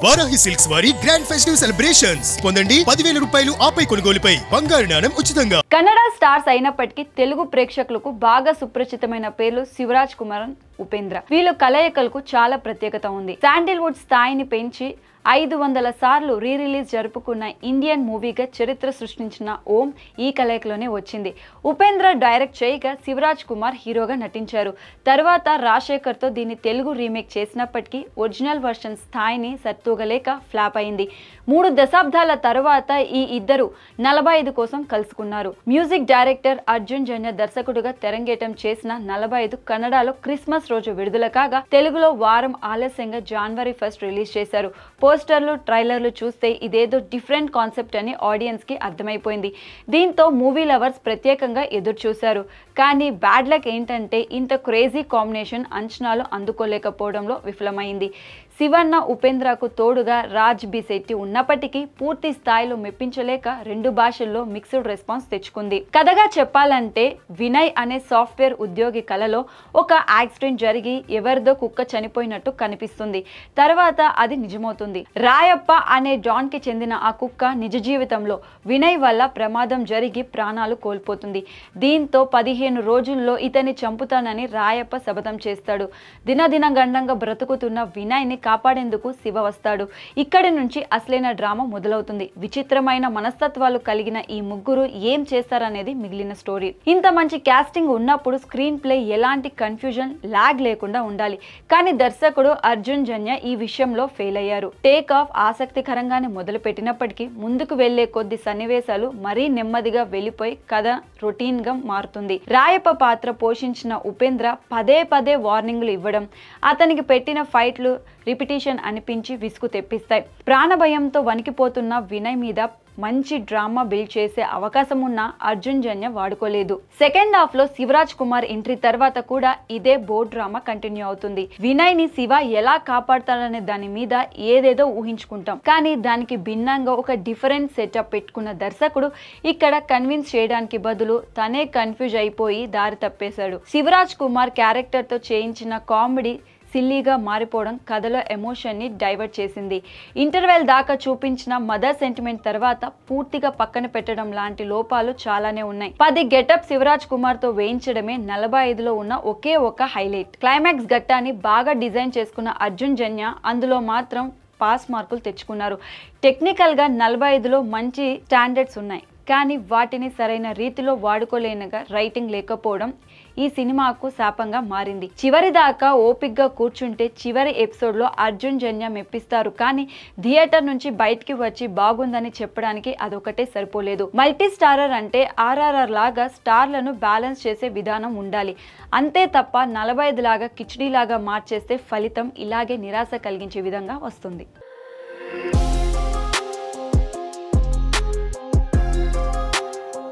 Varahi silks వారి grand festive celebrations పొందండి 10,000 రూపాయలు ఆపై కొనుగోలుపై బంగారు నాణెం ఉచితంగా. కన్నడ స్టార్స్ అయినప్పటికీ తెలుగు ప్రేక్షకులకు బాగా సుపరిచితమైన పేర్లు శివరాజ్ కుమార్, ఉపేంద్ర. వీళ్ళు కలయికలకు చాలా ప్రత్యేకత ఉంది. శాండిల్వుడ్ స్థాయిని పెంచి 500 సార్లు రిలీజ్ జరుపుకున్న ఇండియన్ మూవీగా చరిత్ర సృష్టించిన ఓం ఈ కలయికలోనే వచ్చింది. ఉపేంద్ర డైరెక్ట్ చేయగా శివరాజ్ కుమార్ హీరోగా నటించారు. తర్వాత రాజశేఖర్తో దీన్ని తెలుగు రీమేక్ చేసినప్పటికీ ఒరిజినల్ వర్షన్ స్థాయిని సరితూగలేక ఫ్లాప్ అయింది. 3 దశాబ్దాల తర్వాత ఈ ఇద్దరు 45 కోసం కలుసుకున్నారు. మ్యూజిక్ డైరెక్టర్ అర్జున్ జన్య దర్శకుడుగా తెరంగేటం చేసిన 45 కన్నడలో క్రిస్మస్ రోజు విడుదల కాగా తెలుగులో వారం ఆలస్యంగా జనవరి 1 రిలీజ్ చేశారు. పోస్టర్లు, ట్రైలర్లు చూస్తే ఇదేదో డిఫరెంట్ కాన్సెప్ట్ అని ఆడియన్స్ కి అర్థమైపోయింది. దీంతో మూవీ లవర్స్ ప్రత్యేకంగా ఎదురు చూశారు. కానీ బ్యాడ్ లక్ ఏంటంటే ఇంత క్రేజీ కాంబినేషన్ అంచనాలు అందుకోలేకపోవడంలో విఫలమైంది. శివన్న, ఉపేంద్రకు తోడుగా రాజ్ బి శెట్టి ఉన్నప్పటికీ పూర్తి స్థాయిలో మెప్పించలేక 2 భాషల్లో మిక్స్డ్ రెస్పాన్స్ తెచ్చుకుంది. కథగా చెప్పాలంటే వినయ్ అనే సాఫ్ట్వేర్ ఉద్యోగి కలలో ఒక యాక్సిడెంట్ జరిగి ఎవరిదో కుక్క చనిపోయినట్టు కనిపిస్తుంది. తర్వాత అది నిజమవుతుంది. రాయప్ప అనే జాన్ కి చెందిన ఆ కుక్క నిజ జీవితంలో వినయ్ వల్ల ప్రమాదం జరిగి ప్రాణాలు కోల్పోతుంది. దీంతో 15 రోజుల్లో ఇతన్ని చంపుతానని రాయప్ప శపథం చేస్తాడు. దినదినగండంగా బ్రతుకుతున్న వినయ్ ని కాపాడేందుకు శివ వస్తాడు. ఇక్కడి నుంచి అసలైన డ్రామా మొదలవుతుంది. విచిత్రమైన మనస్తత్వాలు కలిగిన ఈ ముగ్గురు ఏం చేస్తారనేది మిగిలిన స్టోరీ. ఇంత మంచి కాస్టింగ్ ఉన్నప్పుడు స్క్రీన్ ప్లే ఎలాంటి కన్ఫ్యూజన్, లాగ్ లేకుండా ఉండాలి. కానీ దర్శకుడు అర్జున్ జన్య ఈ విషయంలో ఫెయిల్ అయ్యారు. టేక్ ఆఫ్ ఆసక్తికరంగానే మొదలు పెట్టినప్పటికీ ముందుకు వెళ్లే కొద్ది సన్నివేశాలు మరీ నెమ్మదిగా వెళ్ళిపోయి కథ రొటీన్ గా మారుతుంది. రాయప్ప పాత్ర పోషించిన ఉపేంద్ర పదే పదే వార్నింగ్లు ఇవ్వడం, అతనికి పెట్టిన ఫైట్లు రిపిటేషన్ అనిపించి విసుగు తెప్పిస్తాయి. ప్రాణభయంతో వణికిపోతున్న వినయ్ మీద మంచి డ్రామా బిల్డ్ చేసే అవకాశం ఉన్న అర్జున్ జన్య వాడుకోలేదు. సెకండ్ హాఫ్ లో శివరాజ్ కుమార్ ఎంట్రీ తర్వాత కూడా ఇదే బోర్డ్ డ్రామా కంటిన్యూ అవుతుంది. వినయ్ ని శివ ఎలా కాపాడతాడనే దాని మీద ఏదేదో ఊహించుకుంటాం. కానీ దానికి భిన్నంగా ఒక డిఫరెంట్ సెటప్ పెట్టుకున్న దర్శకుడు ఇక్కడ కన్విన్స్ చేయడానికి బదులు తనే కన్ఫ్యూజ్ అయిపోయి దారి తప్పేశాడు. శివరాజ్ కుమార్ క్యారెక్టర్ తో చేయించిన కామెడీ సిల్లీగా మారిపోవడం కథలో ఎమోషన్ ని డైవర్ట్ చేసింది. ఇంటర్వెల్ దాకా చూపించిన మదర్ సెంటిమెంట్ తర్వాత పూర్తిగా పక్కన పెట్టడం లాంటి లోపాలు చాలానే ఉన్నాయి. 10 గెటప్ శివరాజ్ కుమార్ తో వేయించడమే 45లో ఉన్న ఒకే ఒక హైలైట్. క్లైమాక్స్ ఘట్టాన్ని బాగా డిజైన్ చేసుకున్న అర్జున్ జన్య అందులో మాత్రం పాస్ మార్కులు తెచ్చుకున్నారు. టెక్నికల్ గా 45లో మంచి స్టాండర్డ్స్ ఉన్నాయి. కానీ వాటిని సరైన రీతిలో వాడుకోలేనగా రైటింగ్ లేకపోవడం ఈ సినిమాకు శాపంగా మారింది. చివరి దాకా ఓపిక్గా కూర్చుంటే చివరి ఎపిసోడ్లో అర్జున్ జన్య మెప్పిస్తారు. కానీ థియేటర్ నుంచి బయటికి వచ్చి బాగుందని చెప్పడానికి అదొకటే సరిపోలేదు. మల్టీ స్టారర్ అంటే ఆర్ఆర్ఆర్ లాగా స్టార్లను బ్యాలెన్స్ చేసే విధానం ఉండాలి. అంతే తప్ప 45 లాగా కిచిడీ లాగా మార్చేస్తే ఫలితం ఇలాగే నిరాశ కలిగించే విధంగా వస్తుంది.